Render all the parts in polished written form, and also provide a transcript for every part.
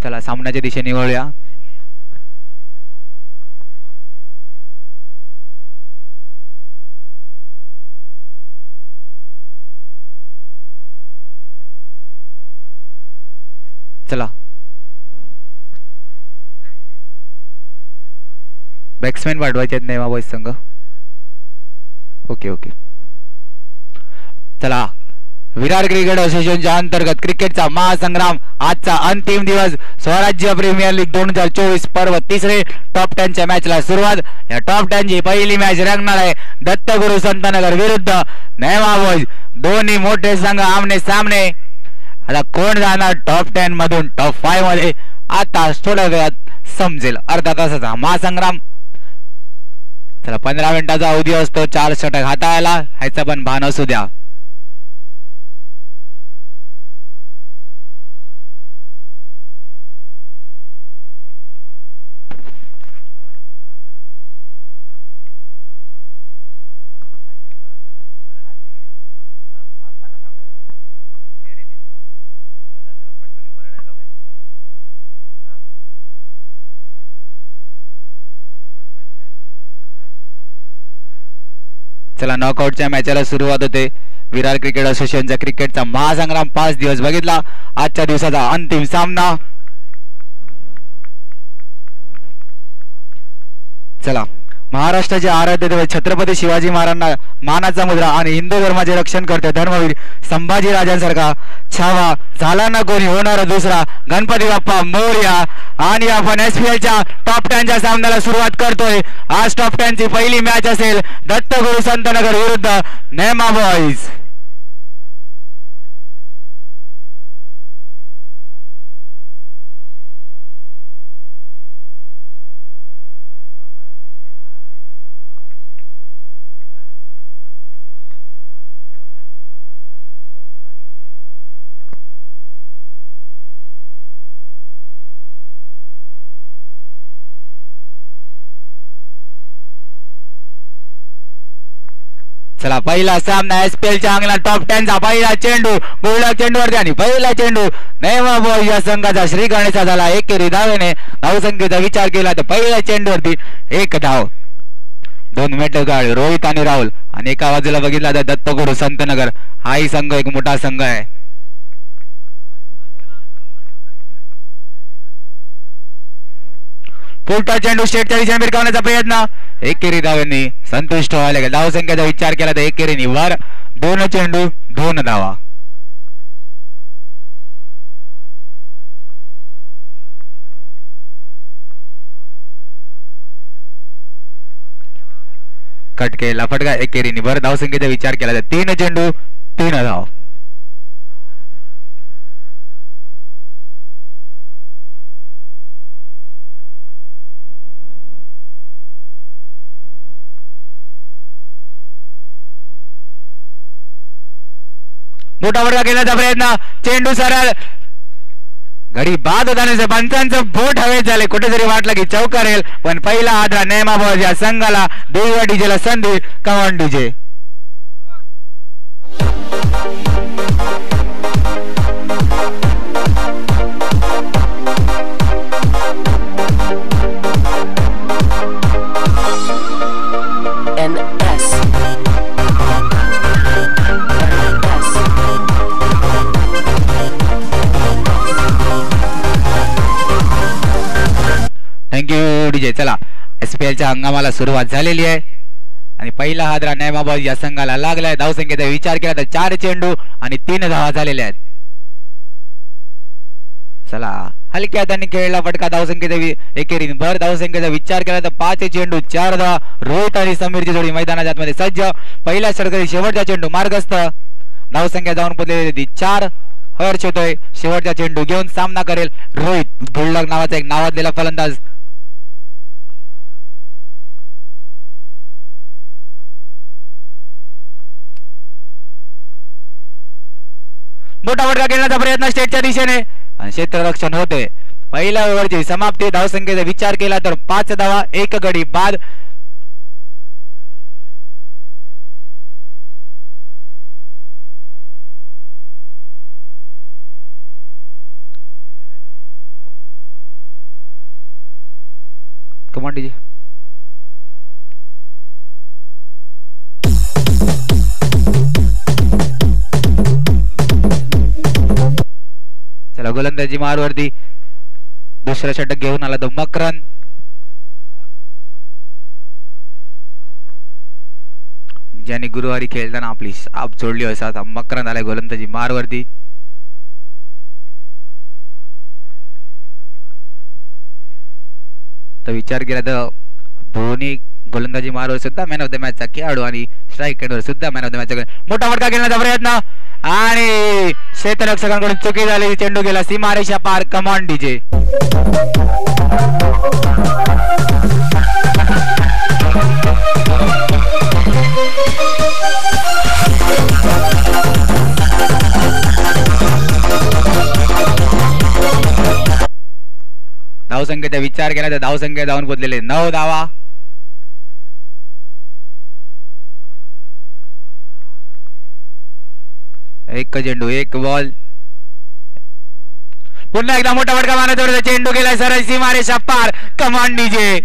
चला सामन्याच्या दिशेने वळूया. चला बॅट्समॅन वाढवायचे आहेत नेमा बॉयज संघ. Okay okay. चला विरार क्रिकेट असोसिएशनच्या अंतर्गत क्रिकेटचा महासंग्राम आजचा अंतिम दिवस. स्वराज्य प्रीमियर लीग 2024 पर्व तिसरे टॉप 10च्या मॅचला सुरुवात. या टॉप 10ची पहिली मॅच रंगणार आहे दत्तगुरु संतनगर विरुद्ध नेमा बॉयज. दोन्ही मोठे संघ आमने सामने. आता कोण जाणार टॉप 10 मधून टॉप 5 मध्ये आता थोड्या वेळात समजेल. अर्धा तासाचा महासंग्राम. चला 15 मिनिटाचा अवधी असतो. 4 षटक हाताळायला ह्याचा पण भान असू द्या. चला नॉकआउटच्या मॅचला सुरुवात होते. विरार क्रिकेट असोसिएशनचा क्रिकेटचा महासंग्राम 5 दिवस बघितला. आजच्या दिवसाचा अंतिम सामना. चला महाराष्ट्राचे आराध्य दैवत छत्रपती शिवाजी महाराजांना मानाचा मुद्रा आणि हिंदू धर्माचे रक्षण करते धर्मवीर संभाजी राजांसारखा छावा झाला ना कोणी होणार दुसरा. गणपती बाप्पा मोरया. आणि आपण SPLच्या टॉप 10च्या सामन्याला सुरुवात करतोय. आज टॉप 10ची पहिली मॅच असेल दत्तगुरु संतनगर विरुद्ध नेमा बॉयज. चला पहिला सामना SPLच्या अंगणात टॉप 10चा पहिला चेंडू गोलक चेंडूवरती आणि पहिला चेंडू नेमा बॉयज या संघाचा श्री गणेशा झाला. एकेरी धावेने धावसंख्येचा विचार केला तर पहिल्या चेंडूवरती 1 धाव. 2 मेटगाळ रोहित आणि राहुल. आणि एका बाजूला बघितला तर दत्तगुरु संतनगर. हाही संघ एक मोठा संघ आहे. पुढचा चेंडू स्टेटच्या दिशेने भिरकावण्याचा प्रयत्न. एकेरी धावांनी संतुष्ट व्हायला गेला. धावसंख्येचा विचार केला तर एकेरीने वर. 2 चेंडू 2 धावा. कट केला फटका. एकेरीने वर. धावसंख्येचा विचार केला तर 3 चेंडू 3 धाव. मोठा फटका घेण्याचा प्रयत्न. चेंडू सरळ घडी बाद होताना पंचांचं बोट हवेत झाले. कुठेतरी वाटलं की चौकारेल पण पहिला आदरा नेमा बॉयज या संघाला. देऊया डीजेला संधी. कमान डीजे. Thank you DJ. चला SPLच्या हंगामाला सुरुवात झालेली आहे आणि पहिला हादरा नेमा बॉयज या संघाला लागलाय. धावसंख्येचा विचार केला तर 4 चेंडू आणि 3 धावा झालेल्या आहेत. चला हलक्या हाताने खेळला फटका. धावसंख्येचा एकेरीने भर. धावसंख्येचा विचार केला तर 5 चेंडू 4 धावा. रोहित आणि समीरची जोडी मैदानाच्या आतमध्ये सज्ज. पहिल्या षटकातील शेवटचा चेंडू मार्गस्थ. धावसंख्या जाऊन पोहोचलेली 4. हर्ष होतोय. शेवटचा चेंडू घेऊन सामना करेल रोहित गुल्लक नावाचा एक नावाजलेला फलंदाज. मोठा फटका घेण्याचा प्रयत्न स्टेटच्या दिशेने आणि क्षेत्ररक्षण होते. पहिल्या ओव्हरची समाप्ती. धावसंख्येचा विचार केला तर 5 धावा 1 गडी बाद. Come on DJ. चला गोलंदाजी मारवरती दुसरा षटक घेऊन आला तो मकरन. ज्यांनी गुरुवारी खेळताना आपली साप सोडली असा आता मकरन आलाय गोलंदाजी मारवरती. तर विचार केला तर धोनी गोलंदाजी मारवर सुद्धा मॅन ऑफ द मॅचचा खेळाडू आणि स्ट्राईक रेटवर सुद्धा मॅन ऑफ द मॅचचा मोठा फटका घेण्याचा प्रयत्न आणि क्षेत्ररक्षकांकडून चुकी झाली. चेंडू गेला सीमारेषा पार. Come on DJ. धावसंख्येचा विचार केला तर धावसंख्या धावून पोचलेले 9 धावा. एक चेंडू एक बॉल. पुन्हा एकदा मोठा फटका मारण्याचा चेंडू गेलाय सरळ सीमारेषा पार. कमान डीजे.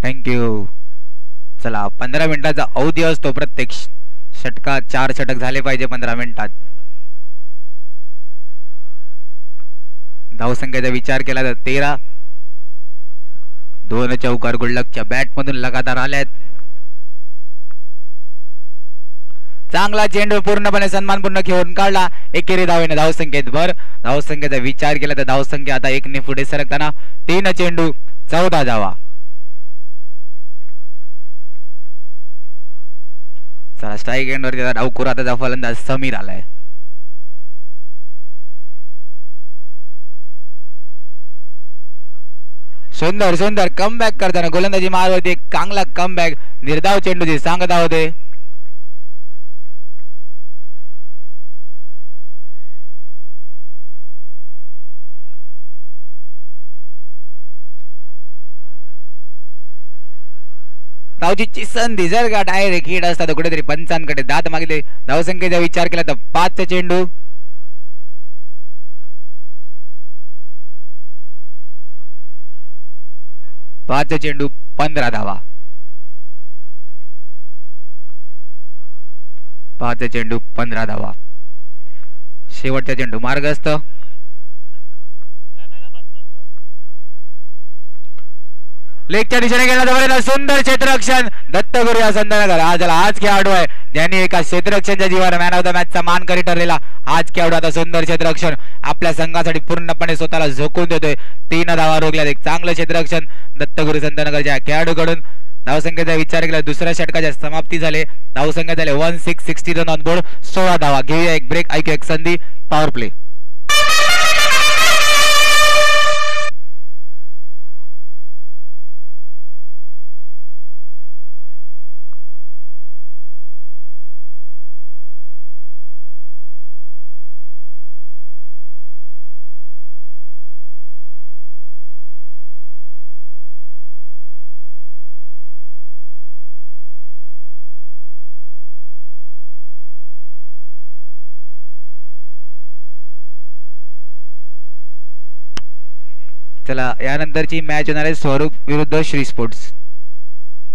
थँक्यू. चला 15 मिनिटाचा अवधी असतो प्रत्येक षटकात. 4 षटक झाले पाहिजे 15 मिनिटात. धावसंख्येचा विचार केला तर 13. 2 चौकार गुडलकच्या बॅट मधून लगातार आल्यात. चांगला चेंडू पूर्णपणे सन्मानपूर्ण खेळून काढला. एकेरी धावेने धावसंख्येत भर. धावसंख्येचा विचार केला तर धावसंख्या आता 1 ने पुढे सरकताना 3 चेंडू 14 धावा. चला स्ट्राईक एंडवर त्याचा डावखुरा आताचा फलंदाज समीर आलाय. सुंदर सुंदर कमबॅक करताना गोलंदाजी मारवरती एक चांगला कमबॅक. निर्धाव चेंडूची सांगता होते. धावची संधी जर का डायरेक्ट हिट असता तर कुठेतरी पंचांकडे दात मागले. धावसंख्येचा विचार केला तर 5 चेंडू 5 चेंडू 15 धावा. 5 चेंडू 15 धावा. शेवटचा चेंडू मार्गस्थ. लेगच्या दिशेने गेला तर सुंदर क्षेत्ररक्षण. दत्तगुरु या संदनगर आज खेळाडू आहे ज्यांनी एका क्षेत्ररक्षणच्या जीवावर मॅन ऑफ द मॅचचा मानकरी ठरलेला आज खेळाडू आता सुंदर क्षेत्ररक्षण आपल्या संघासाठी पूर्णपणे स्वतःला झोकून देतोय. 3 धावा रोखल्यात. एक चांगलं क्षेत्ररक्षण दत्तगुरु संतनगरच्या खेळाडूकडून. धावसंख्येचा विचार केला दुसऱ्या षटकाच्या समाप्ती झाले. धावसंख्या झाले 1660 रन ऑन बोर्ड. 16 धावा. घेऊया एक ब्रेक. ऐकू एक संधी. Power play. चला यानंतरची मॅच होणार आहे स्वरूप विरुद्ध श्री स्पोर्ट्स.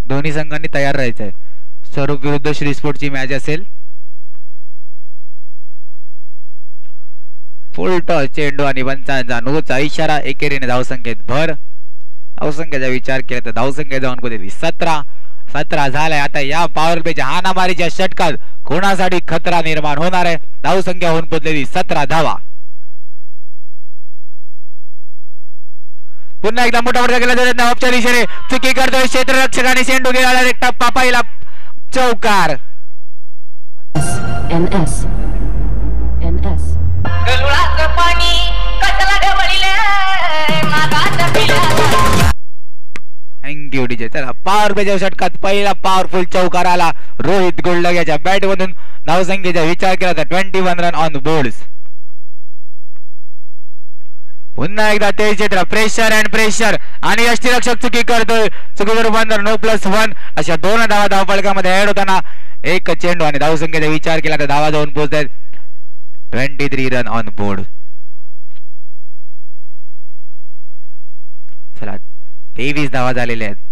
दोन्ही संघांनी तयार राहायचं आहे. स्वरूप विरुद्ध श्री स्पोर्ट्सची मॅच असेल. फुल टॉस चेंडू आणि पंचांचा नोचा इशारा. एकेरीने धावसंख्येत भर. धावसंख्येचा विचार केला तर धावसंख्या जाऊन कुठे 17 झालाय. आता या पॉवर प्लेच्या हाणामारीच्या षटकात कोणासाठी खतरा निर्माण होणार आहे. धावसंख्या होऊन पोचलेली 17 धावा. पुन्हा एकदा मोठा फटका केला जातो. ऑफच्या दिशेने चुकी करतोय क्षेत्ररक्षकाने. चेंडू गेला एक टप्पा पहिला चौकार. Thank you DJ. चला पॉवर प्लेच्या षटकात पहिला पॉवरफुल चौकार आला रोहित गोल्डग्याच्या बॅट मधून. धावसंख्येचा विचार केला तर 21 रन ऑन बोर्ड. पुन्हा एकदा ते क्षेत्र प्रेशर अँड प्रेशर आणि यष्टीरक्षक चुकी करतोय. चुकीचं रूपांतर No+1 अशा 2 धावा धावफलकामध्ये ऍड होताना एक चेंडू आणि धावसंख्येचा विचार केला तर धावा जाऊन पोहोचतात 23 रन ऑन बोर्ड. चला 23 धावा झालेल्या आहेत.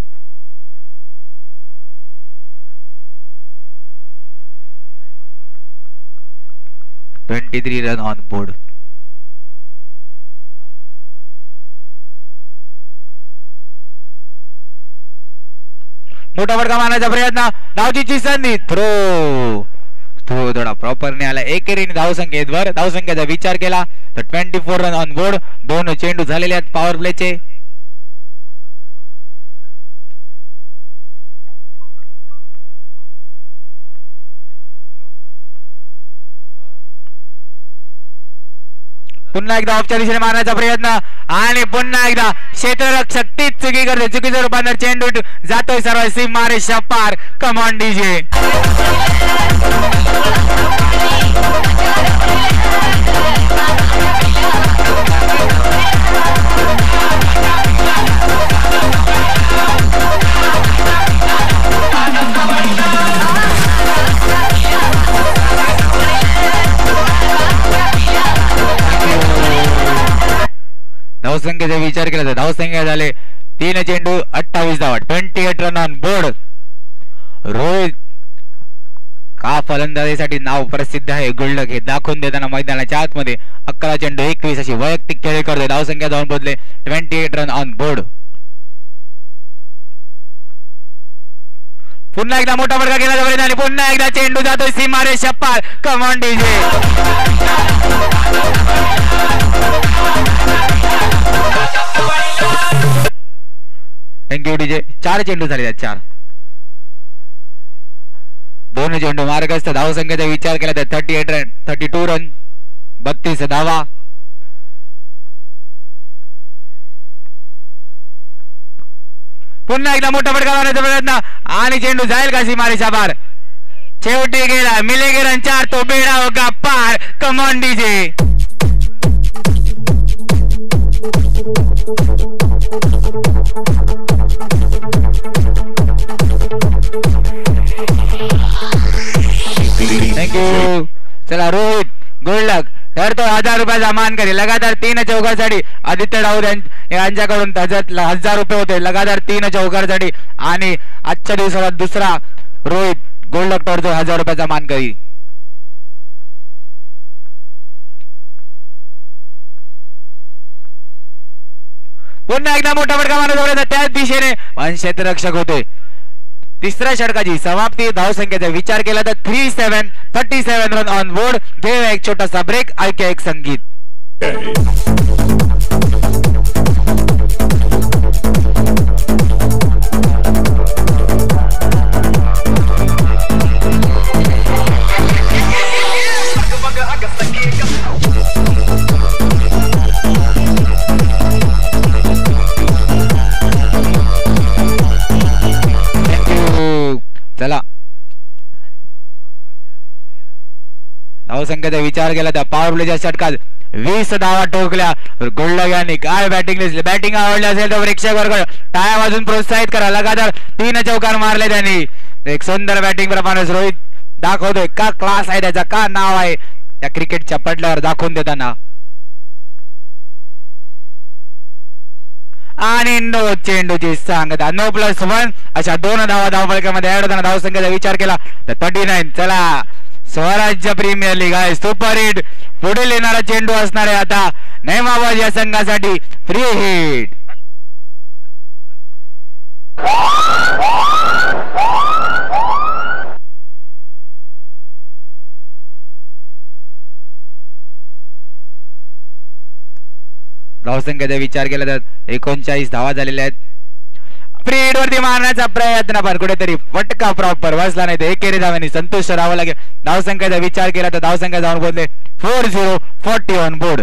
Run on board. मोठा फटका मारण्याचा प्रयत्न. धावचीची संधी. थ्रो थोडा प्रॉपर नाही आला. एकेरीने धावसंख्येवर धावसंख्येचा विचार केला तर 24 रन ऑन बोर्ड. 2 चेंडू झालेले आहेत पॉवर प्लेचे. पुन्हा एकदा ऑफच्या दिशेने मारण्याचा प्रयत्न आणि पुन्हा एकदा क्षेत्ररक्षक तीच चुकी करते. चुकीचं रूपांतर चेंडू जातोय सर्व सीमारे पार. Come on DJ. धावसंख्येचा विचार केला तर धावसंख्या झाले 3 चेंडू 28 धावा 28 रन ऑन बोर्ड. रोहित का फलंदाजीसाठी नाव प्रसिद्ध आहे. गोल्डक हे दाखवून देताना मैदानाच्या आतमध्ये 11 चेंडू 21 अशी वैयक्तिक खेळी करते. धावसंख्या जाऊन पोहोचले 28 रन ऑन बोर्ड. पुन्हा एकदा मोठा फटका केला जातो आणि पुन्हा एकदा चेंडू जातोय सीमारे पार. Come on DJ. Thank you DJ. 4 चेंडू झाले. 4 2 चेंडू मार्गस्थ. धावसंख्येचा विचार केला तर 38 रन 32 रन 32 धावा. पुन्हा एकदा मोठा फटका मारण्याचा प्रयत्न आणि चेंडू जाईल का सीमारेषा पार. शेवटी गेला. मिलेगे रन 4 तो बेडा होगा पार. Come on DJ. थँक्यू. चला रोहित गोल्डक ठरतो 1000 रुपयाचा मानकरी. लगातार 3 चौकासाठी आदित्य राऊत यांच्याकडून 1000 रुपये होते. लगातार 3 चौकासाठी आणि आजच्या दिवसाला दुसरा रोहित गोल्डक ठरतो 1000 रुपयाचा मानकरी. पुन्हा एकदा मोठा फटका मारण्याचा त्याच दिशेने पण क्षेत्ररक्षक होते. तिसऱ्या षटकाची समाप्ती. धावसंख्येचा विचार केला तर 37 रन ऑन बोर्ड. घेऊया एक छोटासा ब्रेक. ऐका एक संगीत. चला धावसंख्येचा विचार केला तर पॉवर प्लेच्या षटकात 20 धावा ठोकल्या. गोल्डक यांनी काय बॅटिंग दिसली. बॅटिंग आवडली असेल तर प्रेक्षक वर्ग टाळ्या वाजून प्रोत्साहित करा. लगातार 3 चौकार मारले त्यांनी. एक सुंदर बॅटिंग प्रमाणे रोहित दाखवतोय का क्लास आहे त्याचा, का नाव आहे त्या क्रिकेटच्या पडल्यावर दाखवून देताना. आणि चेंडूची सांगता. No+1 अशा 2 धावा धावफलकामध्ये ऍड होताना धावसंख्येचा विचार केला तर 39. चला स्वराज्य प्रीमियर लीग आहे सुपर हिट. पुढील येणारा चेंडू असणार आहे आता नेमाबाद या संघासाठी फ्री हिट. धावसंख्येचा विचार केला तर 39 धावा झालेल्या आहेत. फ्री हिट वरती मारण्याचा प्रयत्न पण कुठेतरी फटका प्रॉपर बसला नाही. तर एकेरी धावांनी संतुष्ट राहावं लागेल. धावसंख्येचा विचार केला तर धावसंख्या जाऊन बोलले 40 ऑन बोर्ड.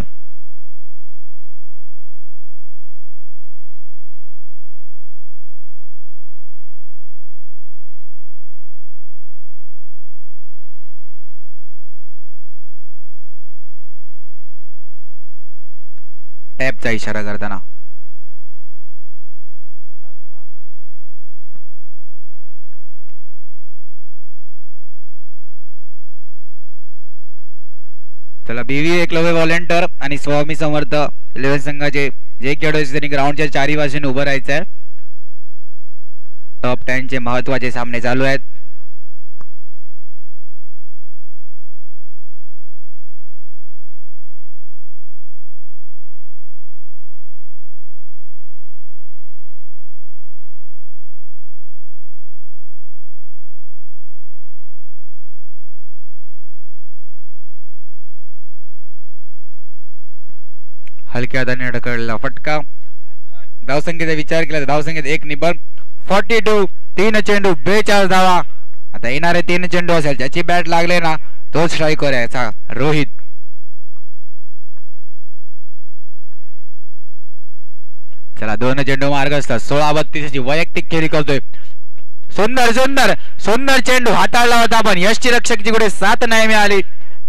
आउटचा इशारा करताना. चला बीव्ही एकलव्य व्हॉलेंटियर आणि स्वामी समर्थ 11 संघाचे जे खेळाडू त्यांनी ग्राउंडच्या चारी बाजूने उभं राहायचं आहे. टॉप 10 चे महत्वाचे सामने चालू आहेत. हलक्या हाताने ढकललेला फटका. धावसंख्येचा विचार केला तर धावसंख्येत 1 निबर 42. 3 चेंडू 42 धावा. आता येणारे 3 चेंडू असेल ज्याची बॅट लागले ना तो स्ट्राईकवर यायचा रोहित. चला 2 चेंडू मार्ग असतात. 16-32 वैयक्तिक खेळी करतोय. सुंदर सुंदर सुंदर चेंडू हाताळला होता पण यष्टीरक्षकची कुठे साथ नाही मिळाली.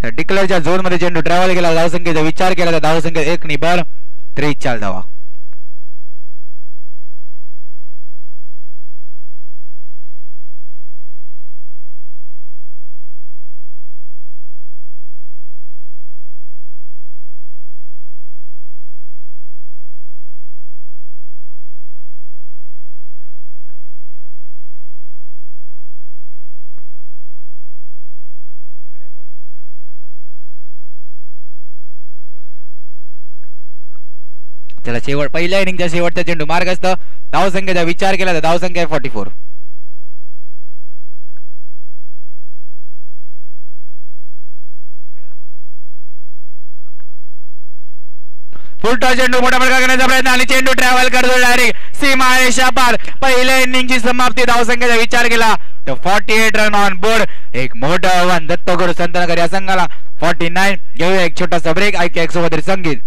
डिक्लेअरच्या झोन मध्ये चेंडू ट्रॅव्हल केला. धावसंख्येचा विचार केला तर धावसंख्या 1 निबर 43 धावा. चला शेवट पहिल्या इनिंगच्या शेवटचा चेंडू मार्ग असतं. धावसंख्येचा विचार केला तर धावसंख्या 44. फुलटॉस चेंडू मोठा फटका करण्याचा प्रयत्न आणि चेंडू ट्रॅव्हल करतो डायरेक्ट सीमा रेषा पार. पहिल्या इनिंगची समाप्ती. धावसंख्येचा विचार केला तर 48 रन ऑन बोर्ड. एक मोठं आव्हान दत्तगुरु संतनगर या संघाला. 49. घेऊया एक छोटासा ब्रेक. ऐकूया एक सोबत संगीत.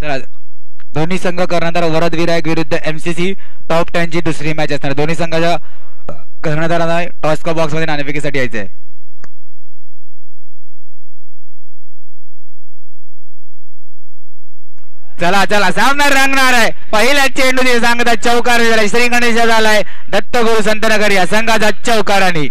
चला दोन्ही संघ कर्णधार वरद विरायक विरुद्ध एमसीसी टॉप 10 ची दुसरी मॅच असणार. दोन्ही संघाच्या कर्णधारांना टॉस्को बॉक्स मध्ये नाणेफेकीसाठी यायचे आहे. चला चला सामना रंगणार आहे. पहिल्या चेंडू संघाचा चौकार झालाय. श्री गणेश झालाय. दत्तगुरु संतनगर या संघाचा चौकार आणि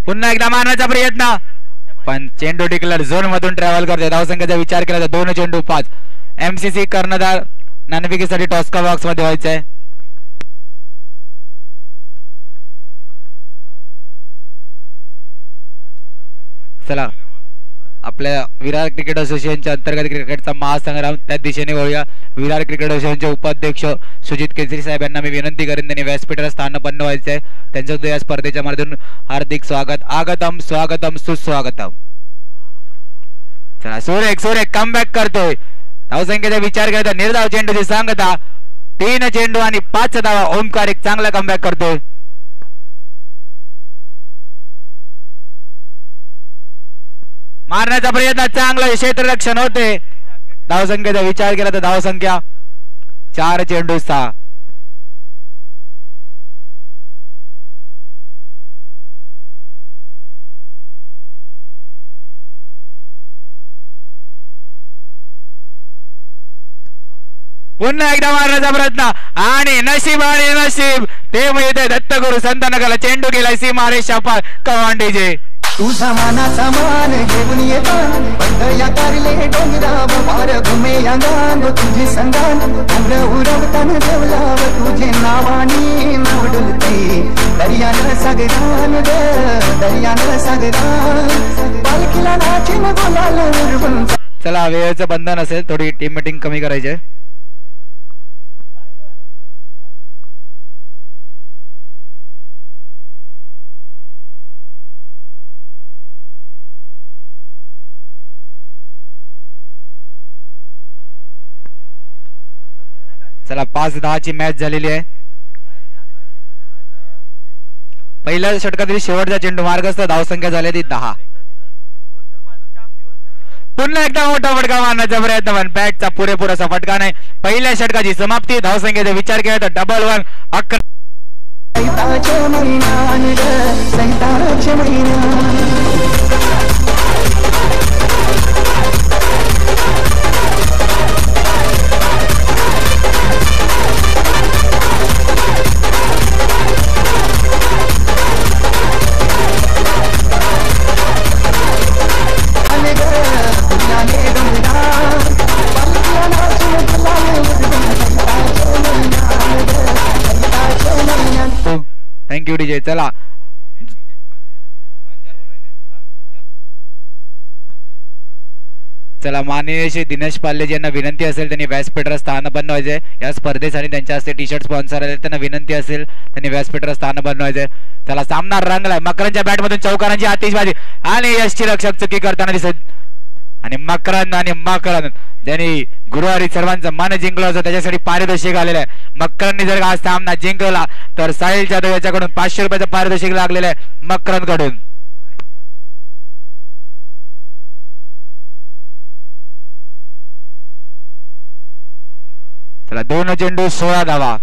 पुन्हा एकदा मारण्याचा प्रयत्न पण चेंडू डिक्लेअर झोन मधून ट्रॅव्हल करते. धावसंख्येचा विचार केला तर 2 चेंडू 5. एमसीसी कर्णधार नाणेफेकीसाठी टॉस्का बॉक्स मध्ये व्हायचंय. चला आपल्या विरार क्रिकेट असोसिएशनच्या अंतर्गत क्रिकेटचा महासंग्राम त्या दिशेने वळूया. विरार क्रिकेट असोसिएशनचे उपाध्यक्ष सुजित केसरी साहेब यांना मी विनंती करेन त्यांनी व्यासपीठावर स्थानपन्न व्हायचे. त्यांचं या स्पर्धेच्या माध्यमातून हार्दिक स्वागत. आगतम स्वागतम सुस्वागतम. चला सुरेख कमबॅक करतोय. धावसंख्येचा विचार केला तर निर्धाव चेंडूची सांगता 3 चेंडू आणि 5 धावा. ओमकार एक चांगला कमबॅक करतोय. मारण्याचा प्रयत्न चांगला क्षेत्ररक्षण होते. धावसंख्येचा विचार केला तर धावसंख्या 4 चेंडू 6. पुन्हा एकदा मारण्याचा प्रयत्न आणि नशीब ते मिळते दत्तगुरु संतानगरला. चेंडू गेला सीमा रेषा पार. कवांडीजे तुझा मानाचा मान घेऊन येतान बंडया कारले डोंगराव पार घुमे अंगांग तुझे संगान उमर उरवतान देवलाव तुझे नावानी नाव डुलते दर्यान सागरान पालखीला नाचिन बोलाल उरवून. चला वेळेचं बंधन असेल थोडी टीम मीटिंग कमी करायची. चला 5-10 मॅच झालेली आहे. पहिल्या षटकातील शेवटचा चेंडू मार्गस्थ. धावसंख्या झाली ती 10. पुन्हा एकदा मोठा फटका मारण्याचा प्रयत्न पण बॅटचा पुरेपूर असा फटका नाही. पहिल्या षटकाची समाप्ती. धावसंख्येचा विचार केला तर 11 11. Thank you DJ. चला माननीय श्री दिनेश पाल्ले यांना विनंती असेल त्यांनी व्यासपीठावर स्थानपन्न व्हायचे. या स्पर्धेसाठी त्यांच्या हस्ते टी शर्ट स्पॉन्सर आहेत त्यांना विनंती असेल त्यांनी व्यासपीठावर स्थानपन्न व्हायचे. चला सामना रंगलाय. मकरांच्या बॅटमधून चौकारांची आतिषबाजी आणि यशची रक्षक चुकी करताना दिसत. आणि मकरंद ज्यांनी गुरुवारी सर्वांचं मन जिंकलं होतं त्याच्यासाठी पारितोषिक आलेलं आहे. मकरंदनी जर हा सामना जिंकला तर साहिल जाधव याच्याकडून 500 रुपयाचं पारितोषिक लागलेलं आहे मकरंद कडून. चला 2 चेंडू 16 धावा.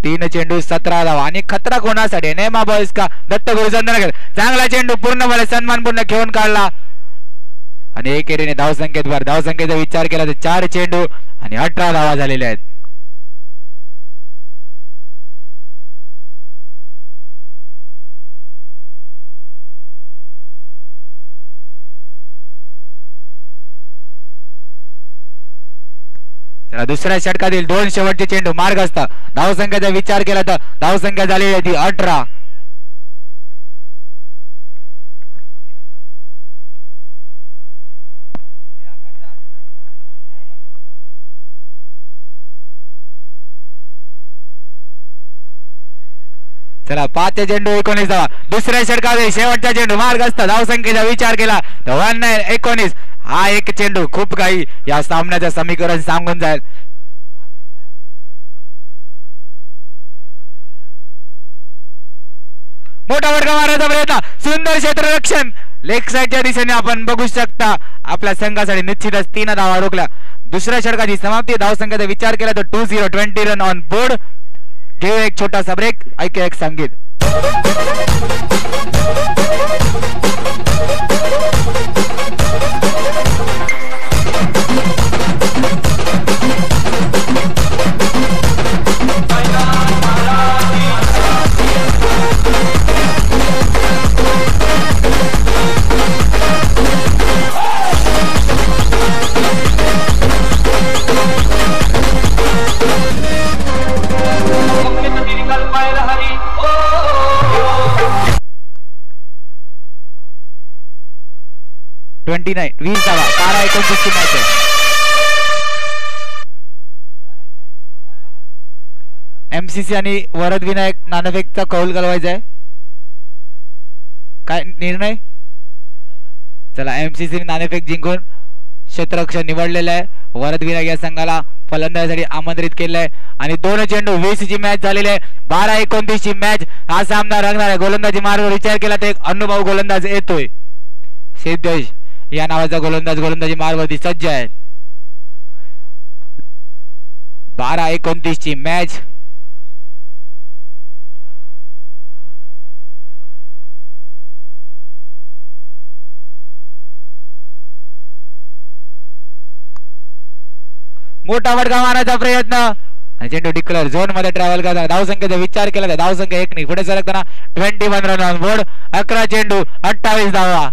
तीन चेंडू 17 धावा आणि खतरा कोणासाठी नेमा बॉयज का दत्तगुरु संतानगर. चांगला चेंडू पूर्णपणे सन्मानपूर्ण घेऊन काढला आणि एकेरीने धावसंख्येत भर. धावसंख्येचा विचार केला तर 4 चेंडू आणि 18 धावा झालेल्या आहेत. दुसऱ्या षटकातील 2 शेवटचे चेंडू मार्ग असता. धावसंख्येचा विचार केला तर धावसंख्या झालेली ती 18. चला 5 चेंडू 19 धावा. दुसऱ्या षटकातील शेवटचा चेंडू मार्ग असता. धावसंख्येचा विचार केला तर 19 हा एक चेंडू खूप काही या सामन्याचं समीकरण सांगून जाईल. मोठा फटका मारण्याचा प्रयत्न. सुंदर क्षेत्ररक्षण लेग साइडच्या दिशेने आपण बघू शकता. आपल्या संघासाठी निश्चितच 3 धावा रोखल्या. दुसऱ्या षटकाची समाप्ती. धावसंख्येचा विचार केला तर 20 20 रन ऑन बोर्ड. घेऊ एक छोटासा ब्रेक, ऐकूया एक संगीत. ट्वेंटी 20 धावा, 12-29 ची मॅच आहे. एमसीसी आणि वरद विनायक नाणेफेकचा कौल घालवायचा आहे. काय निर्णय? चला, एमसीसी नाणेफेक जिंकून क्षेत्ररक्षण निवडलेलं आहे. वरद विनायक या संघाला फलंदाजीसाठी आमंत्रित केलं आहे आणि 2 चेंडू 20 ची मॅच झालेली आहे. 12-29 ची मॅच हा सामना रंगणार आहे. गोलंदाजी मार्गावर विचार केला तर एक अनुभव गोलंदाज येतोय. सिद्धेश या नावाचा गोलंदाज गोलंदाजी मार्गावरती सज्ज आहे. 12-29 ची मॅच. मोठा फटका मारण्याचा प्रयत्न आणि चेंडू डिक्लेअर झोन मध्ये ट्रॅव्हल करताना धावसंख्येचा विचार केला तर धावसंख्या 1 नाही. पुढे सरकताना 21 रन ऑन बोर्ड. 11 चेंडू 28 धावा.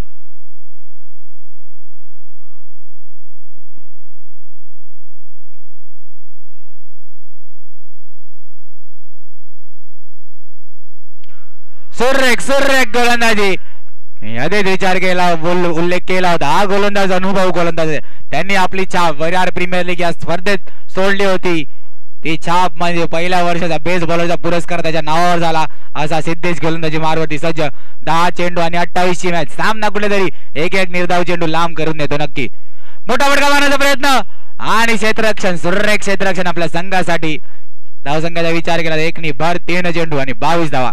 सुरेख गोलंदाजी. आधीच विचार केला, उल्लेख केला होता, हा गोलंदाज अनुभव गोलंदाज आहे. त्यांनी आपली छाप विरार प्रीमियर लीग या स्पर्धेत सोडली होती. ती छाप म्हणजे पहिल्या वर्षाचा बेस्ट बॉलरचा पुरस्कार त्याच्या नावावर झाला. असा सिद्धेश गोलंदाजी मार्गावरती सज्ज. 10 चेंडू आणि 28 ची मॅच. सामना कुठेतरी एक निर्धाव चेंडू लांब करून देतो नक्की. मोठा फटका मारण्याचा प्रयत्न आणि क्षेत्ररक्षण, सुरेख क्षेत्ररक्षण आपल्या संघासाठी. धावसंख्येचा विचार केला तर 1 नाही भर 3 चेंडू आणि 22 धावा.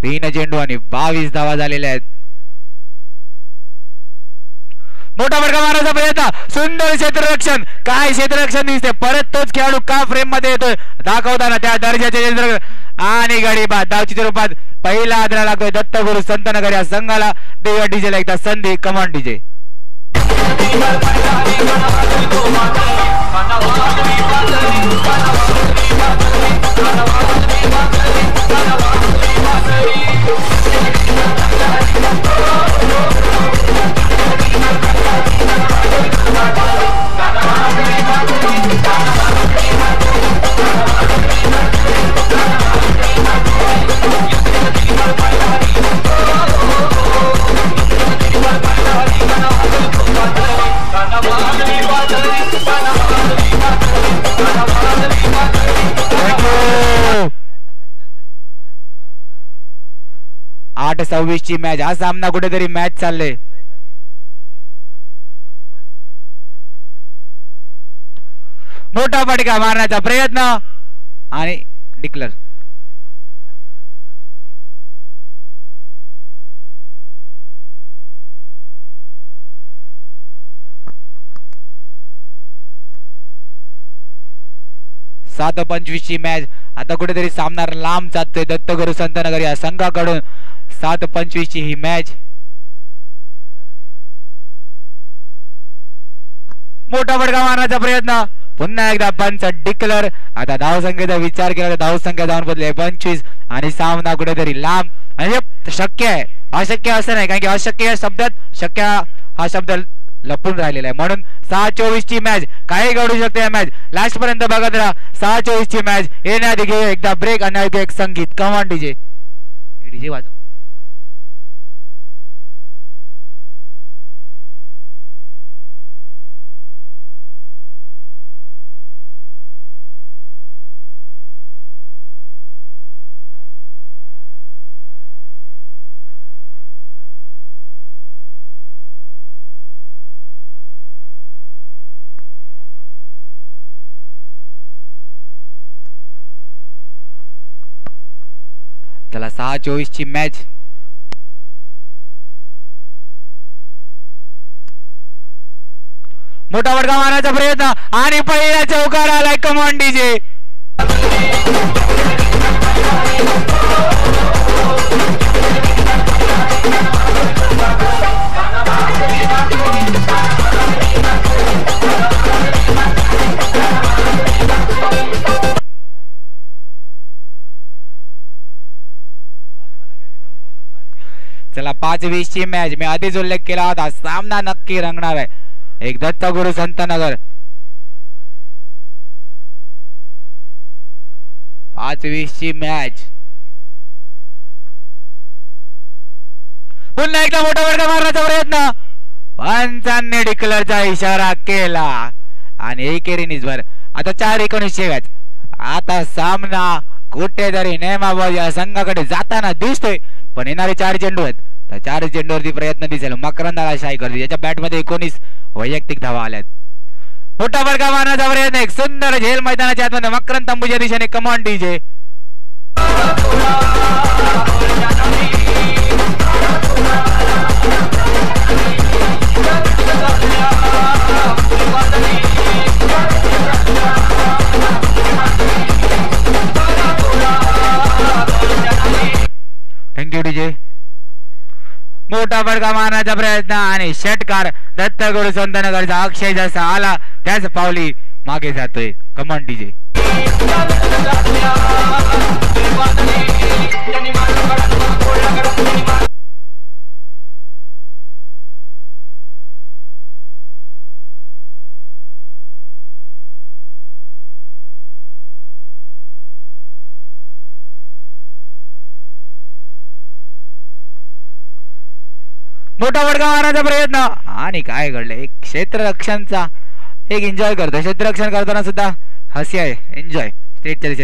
3 चेंडू आणि 22 धावा झालेल्या आहेत. मोठा फटका मारण्याचा प्रयत्न, सुंदर क्षेत्ररक्षण. काय क्षेत्ररक्षण दिसते. परत तोच खेळाडू का फ्रेम मध्ये येतोय दाखवताना त्या दर्जाचे क्षेत्ररक्षण आणि गडी बाद. धावचीच्या रूपात पहिला आदरा लागतोय दत्तगुरु संतनगर या संघाला. देवा डीजे एकदा संधी. कमान डीजे. आठ 26 ची मॅच. हा सामना कुठेतरी मॅच चालले. मोठा फटका मारण्याचा प्रयत्न आणि डिक्लेअर. सात 25 ची मॅच. आता कुठेतरी सामना लांब जातोय दत्तगुरु संतनगर या संघाकडून. 7-25 ची ही मॅच. मोठा फटका मारण्याचा प्रयत्न. पुन्हा एकदा पंच डिक्लेअर. आता धावसंख्येचा विचार केला तर धावसंख्या जाऊन बदले 25 आणि सामना कुठेतरी लांब. म्हणजे शक्य आहे, अशक्य असं नाही. कारण की अशक्य या शब्दात शक्य हा शब्द लपून राहिलेला आहे. म्हणून 6-24 ची मॅच. काही घडू शकते या मॅच. लास्ट पर्यंत बघत राहा. 6-24 ची मॅच. येण्याआधी घेऊ एकदा ब्रेक आणि एक संगीत. कमान डीजे. डीजे वाजव. चला 6-24 ची मॅच. मोठा फटका मारण्याचा प्रयत्न आणि पहिल्या चौकार आलाय. Come on DJ. चला 5-20 ची मॅच. मी आधीच उल्लेख केला होता सामना नक्की रंगणार आहे. एक दत्तगुरु संतनगर 5-20 ची मॅच. पुन्हा एकदा मोठा फटका मारण्याचा प्रयत्न. पंचांनी डिक्लेअरचा इशारा केला आणि एकेरीनीच वर. आता 4-19 मॅच. आता सामना कुठेतरी नेमाबाजी या संघाकडे जाताना दिसतोय. पण येणारे 4 चेंडू आहेत. त्या 4 चेंडूवरती प्रयत्न दिसेल. मकरंदाला शाई करते. याच्या बॅट मध्ये 19 वैयक्तिक धावा आल्यात. मोठा फटका मारण्याचा प्रयत्न. एक सुंदर झेल मैदानाच्या आतमध्ये मकरंद तंबूच्या दिशेने. Come on DJ. Thank you DJ. मोठा फटका मारण्याचा प्रयत्न आणि षटकार दत्तगुरु संतनगरचा अक्षय जसा आला त्याच पावली मागे जातोय. Come on DJ. मोठा फटका मारण्याचा प्रयत्न आणि काय घडलं. एक क्षेत्ररक्षणचा एक एन्जॉय करतो. क्षेत्ररक्षण करताना सुद्धा हास्य आहे. एन्जॉय स्टेटच्या दिशेने.